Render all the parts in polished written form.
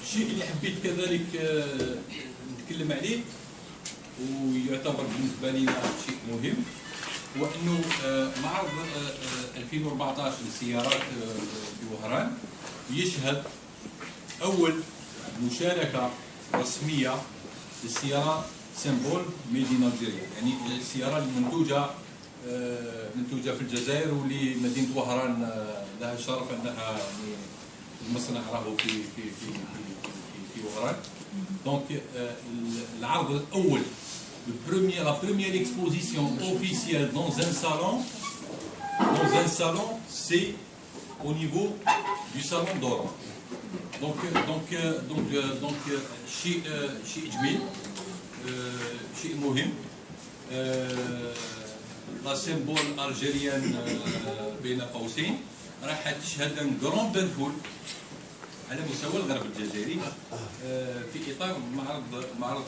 الشيء اللي حبيت كذلك نتكلم عليه ويعتبر بالنسبه لنا شيء مهم هو انه معرض 2014 للسيارات في وهران يشهد اول مشاركه رسميه للسياره سيمبول ميد ان الجيريا، يعني السياره المنتوجه في الجزائر واللي مدينه وهران لها الشرف انها يعني المصنع راهو في وهران. دونك العرض الاول la première exposition officielle dans un salon, c'est au niveau du salon d'Oran. Donc شيء جميل، شيء مهم. لا سيمبول الجيريان بين قوسين راح تشهد ان جران بيرفول على مستوى الغرب الجزائري في اطار معرض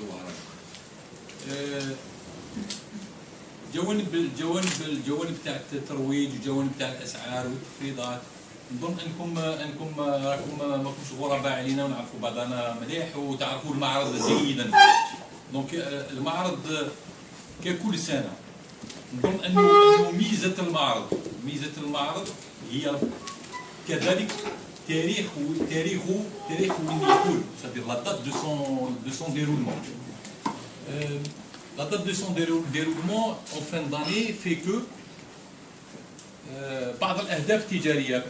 وهران. الجوانب تاع الترويج والجوانب تاع الاسعار والتخفيضات، نظن انكم راكم ماكمش غرباء علينا ونعرفوا بعضنا مليح وتعرفوا المعرض جيدا. دونك المعرض ككل سنه نظن انه ميزه المعرض هي كذلك تاريخه وين يكون، c'est-à-dire la date de son déroulement. La date de son déroulement en fin d'année fait que بعض الأهداف التجارية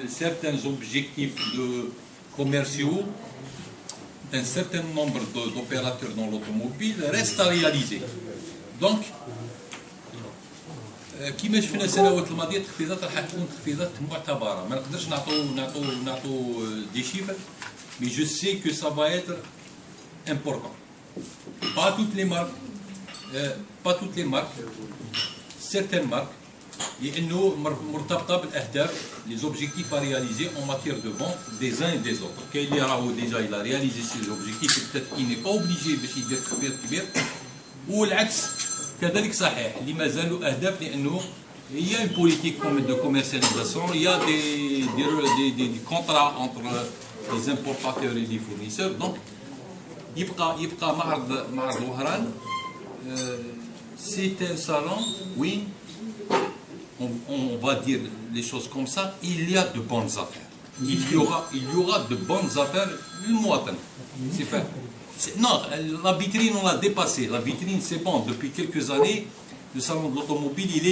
certains objectifs commerciaux d'un certain nombre d'opérateurs dans l'automobile restent à réaliser. Donc كما شفنا السنوات الماضيه التخفيضات راح تكون تخفيضات معتبره، ما نقدرش نعطوا دي شيفر، مي جو سي كو سا فا être important. Pas toutes les marques, certaines marques لانه مرتبطه بالاهداف les objectifs à réaliser en matière de vente des uns et des autres. كاين اللي راهو ديجا il a réalisé ses objectifs peut-être qu'il n'est pas obligé باش يدير تخفيض كبير، والعكس كذلك صحيح اللي مازالوا اهداف لانه il y a une politique de commercialisation, il y a des contrats entre les importateurs et les fournisseurs. Donc يبقى معرض وهران c'est un salon, oui, on va dire les choses comme ça, il y a de bonnes affaires. Il y aura de bonnes affaires للمواطن. C'est fait. Non, la vitrine on l'a dépassé. La vitrine c'est bon, depuis quelques années, le salon de l'automobile il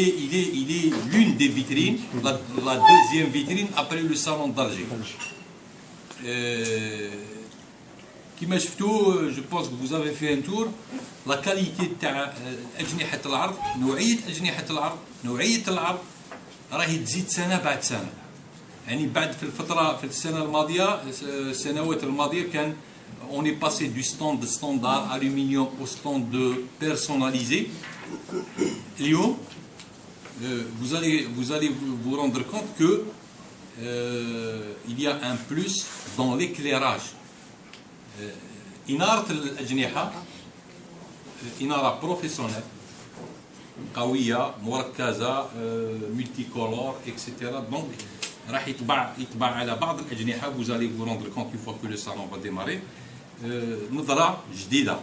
est l'une des vitrines, la deuxième vitrine après le salon d'Alger. كما شفتوا je pense que vous avez fait un tour. La qualité تاع أجنحة العرض، نوعية أجنحة العرض، نوعية العرض راهي تزيد سنة بعد سنة. يعني بعد في السنة الماضية السنوات الماضية كان on est passé du stand standard aluminium au stand personnalisé. اليوم vous allez vous rendre compte que il y a un plus dans l'éclairage. إنارة الأجنحة إنارة بروفيسيونيل قوية مركزة ملتي كولور اكسيتيرا. دونك راح يطبع على بعض الأجنحة. vous allez vous rendre compte une fois que le salon va démarrer نظرة جديدة.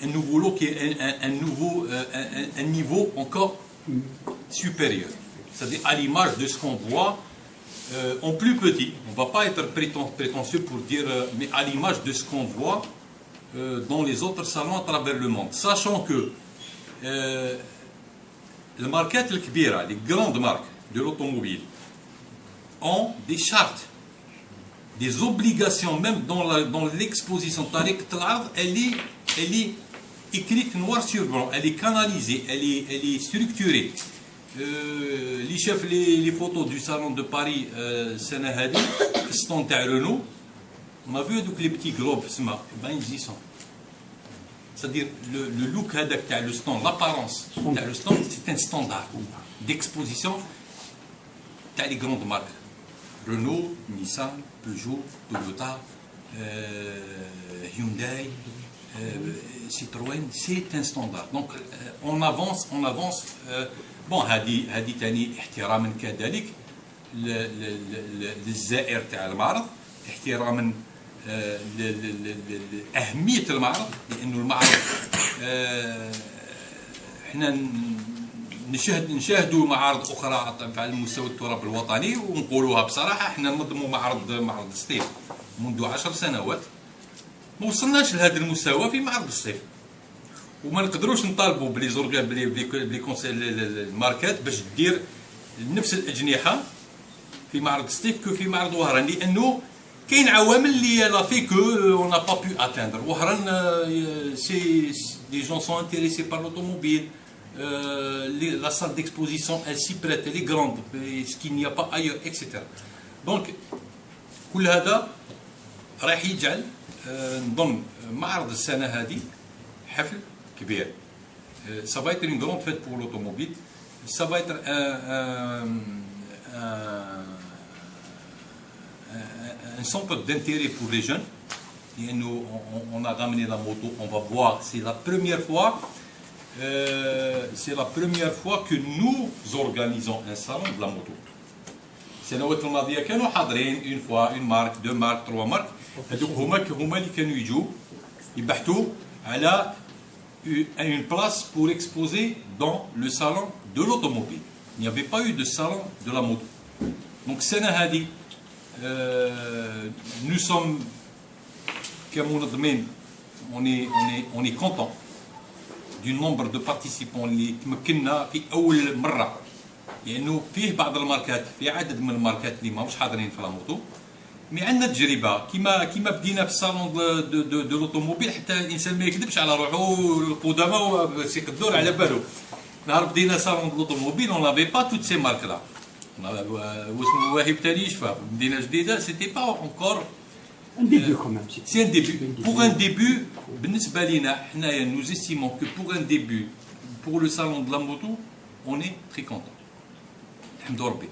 Un nouveau look et un niveau encore supérieur. C'est-à-dire à l'image de ce qu'on voit en plus petit. On ne va pas être prétentieux pour dire, mais à l'image de ce qu'on voit dans les autres salons à travers le monde. Sachant que les marques الكبيرة, les grandes marques de l'automobile ont des chartes, des obligations, même dans l'exposition. طريقة العرض elle est écrite noir sur blanc, elle est canalisée, elle est structurée. اللي شاف لي فوتو دو سالون دو باري السنه هذه ستون تاع رونو ما في هذوك لي بتي جلوب في السما باين زيسون. C'est-à-dire le look هذاك تاع لو ستون لابارونس تاع لو ستون سي ان ستاندار ديكسبوزيسيون تاع لي غروند مارك رونو نيسان بيجو تويوتا هيونداي سيتروين. سي ان ستاندار. دونك on avance. بون هذه ثاني احتراما كذلك للزائر تاع المعرض، احتراما لأهمية المعرض، لأنه المعرض احنا نشاهدوا معارض أخرى على مستوى التراب الوطني ونقولوها بصراحة، احنا ننظموا معرض الصيف منذ 10 سنوات ما وصلناش لهذا المستوى في معرض الصيف، وما نقدروش نطالبوا بلي الماركات باش دير نفس الأجنحة في معرض الصيف كو في معرض وهران، لأنه كاين عوامل اللي لا في كو اون با بو اتاندر. وهران سي دي جون سون انتريسي بار لوطوموبيل، la salle d'exposition elle s'y prête, elle est grande, ce qu'il n'y a pas ailleurs, etc. Donc كل هذا راح يجعل نظن معرض السنة هذه حفل كبير. Ça va être une grande fête pour l'automobile, ça va être un centre d'intérêt pour les jeunes. Et nous, on a ramené la moto, on va voir, c'est la première fois que nous organisons un salon de la moto. السنوات الماضيه كانوا حاضرين اون فوا اون مارك دو مارك تروا مارك، هذوك هما اللي كانوا يجوا يبحثوا على une place pour exposer dans le salon de l'automobile. Il n'y avait pas eu de salon de la moto. Donc السنه هذه nous sommes كمنظمين on est content du nombre de participants اللي تمكنا في اول مره، لانه فيه بعض الماركات، في عدد من الماركات اللي ماهوش حاضرين في لاموتو، مي عندنا تجربه كيما بدينا في الصالون دو لوطوموبيل، حتى الانسان ما يكذبش على روحو، القدماء سيق الدور على بالو. نهار بدينا صالون دو لوطوموبيل اون لافي با توت سي مارك لا، واسمو واهب تاني يشفى، مدينه جديده سيتي با اونكور un début quand même. C'est un début. Pour un début, بالنسبة لنا حنايا nous estimons que pour un début, pour le salon de la moto, on est très content. الحمد لله.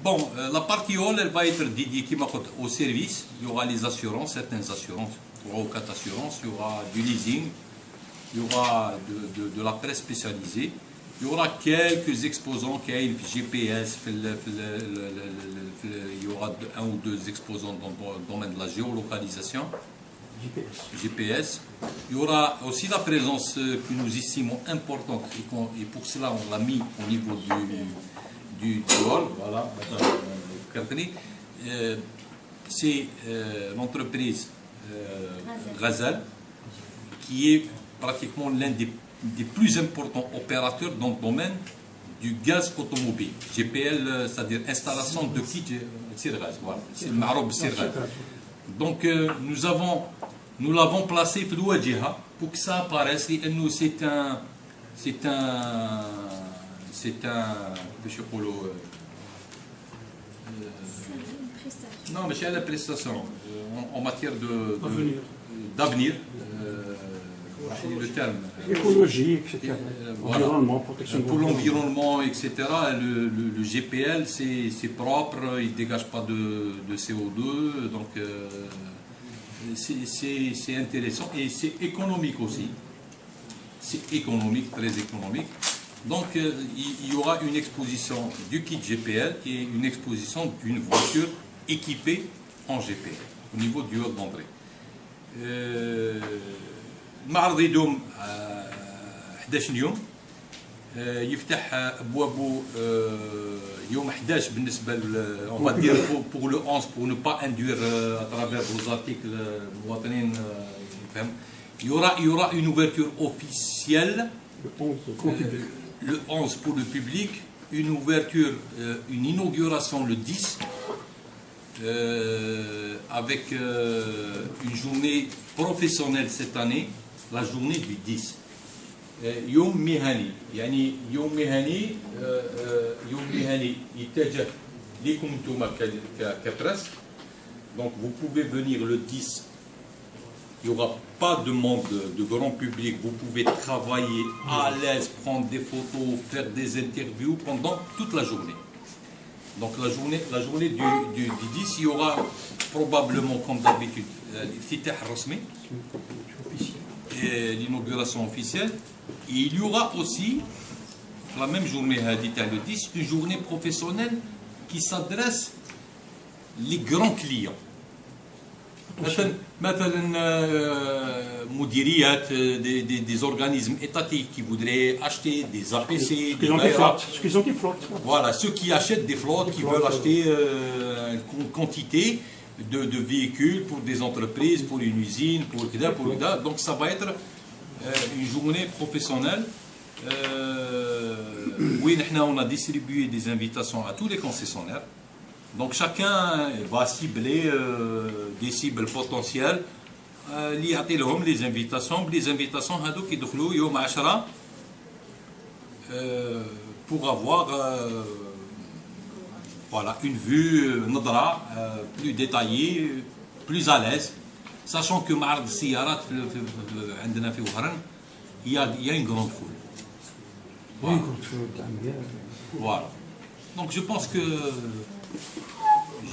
Bon, la partie hall, elle va être dédiée, comme je l'ai dit, au service. Il y aura les assurances, certaines assurances, 3 ou 4 assurances, il y aura du leasing, il y aura de la presse spécialisée. Il y aura quelques exposants qui ont GPS, il y aura 1 ou 2 exposants dans le domaine de la géolocalisation, GPS. Il y aura aussi la présence que nous estimons importante, et pour cela on l'a mis au niveau du hall. Voilà, c'est l'entreprise Ghazal, qui est pratiquement l'un des plus importants opérateurs dans le domaine du gaz automobile. GPL, c'est-à-dire installation de kit Sirgaz. Voilà, c'est le Maroc Sirgaz. Donc nous l'avons placé Flouadjiha pour que ça apparaisse. Et nous, c'est un non, mais c'est la prestation en matière d'avenir. Le terme. Écologie, etc. Voilà. Environnement, protection. Pour l'environnement, etc. Le GPL, c'est propre, il ne dégage pas de CO2, donc c'est intéressant et c'est économique aussi. C'est économique, très économique. Donc il y aura une exposition du kit GPL et une exposition d'une voiture équipée en GPL au niveau du hall d'entrée. المعرض يدوم 11 يوم، يفتح ابوابه يوم 11 بالنسبه on va dire pour le 11 pour ne pas induire à travers vos articles المواطنين يفهم. Il y aura une ouverture officielle le 11 pour le public, une ouverture, une inauguration le 10 avec une journée professionnelle cette année, la journée du 10. يوم مهني، يعني يوم مهني يتجه لكم انتم كبرس. Donc vous pouvez venir le 10. Il n'y aura pas de monde de grand public. Vous pouvez travailler à l'aise, prendre des photos, faire des interviews pendant toute la journée. Donc la journée du 10, il y aura probablement, comme d'habitude, l'inauguration officielle. Et il y aura aussi la même journée le 10, une journée professionnelle qui s'adresse les grands clients. مثلا مديريات des organismes étatiques qui voudraient acheter des APC, des Daïra. Ce qu'ils ont des flottes. Voilà, ceux qui achètent des flottes, qui veulent acheter une quantité de véhicules pour des entreprises, pour une usine, pour ça. Donc ça va être une journée professionnelle où on a distribué des invitations à tous les concessionnaires. Donc chacun va cibler des cibles potentielles اللي يعطي لهم les invitations هذوك يدخلوا يوم 10 pour avoir voilà, une vue نظرة plus détaillée, plus à l'aise, sachant que معرض السيارات عندنا في وهران il y a une grande foule. Voilà. Donc je pense que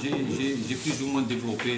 j'ai plus ou moins développé